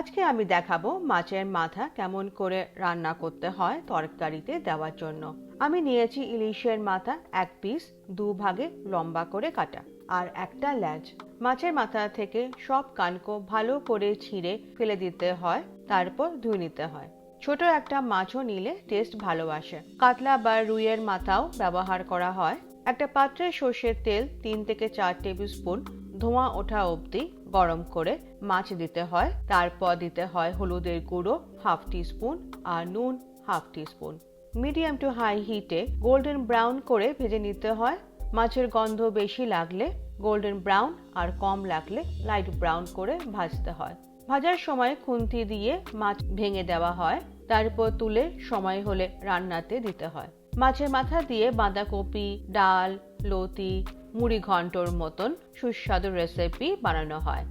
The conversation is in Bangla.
আজকে আমি দেখাবো মাছের মাথা কেমন করে রান্না করতে হয় তরকারিতে দেওয়ার জন্য। আমি নিয়েছি ইলিশের মাথা 1 পিস, 2 ভাগে লম্বা করে কাটা, আর একটা লেজ। মাছের মাথা থেকে সব কানকো ভালো করে ছিঁড়ে ফেলে দিতে হয়, তারপর ধুয়ে নিতে হয়। ছোট একটা মাছও নিলে টেস্ট ভালো আসে। কাতলা বা রুইয়ের মাথাও ব্যবহার করা হয়। একটা পাত্রে সর্ষের তেল 3 থেকে 4 টেবিল স্পুন ধোঁয়া ওঠা অবধি গরম করে মাছ দিতে হয়। তারপর দিতে হয় হলুদের গুঁড়ো 1/2 টিস্পুন আর নুন 1/2 টিস্পুন। মিডিয়াম টু হাই হিটে গোল্ডেন ব্রাউন করে ভেজে নিতে হয়। মাছের গন্ধ বেশি লাগলে গোল্ডেন ব্রাউন, আর কম লাগলে লাইট ব্রাউন করে ভাজতে হয়। ভাজার সময় খুন্তি দিয়ে মাছ ভেঙে দেওয়া হয়, তারপর তুলে সময় হলে রান্নাতে দিতে হয়। মাছের মাথা দিয়ে বাঁধাকপি, ডাল, লতি, মুড়ি ঘন্টর মতন সুস্বাদু রেসিপি বানানো হয়।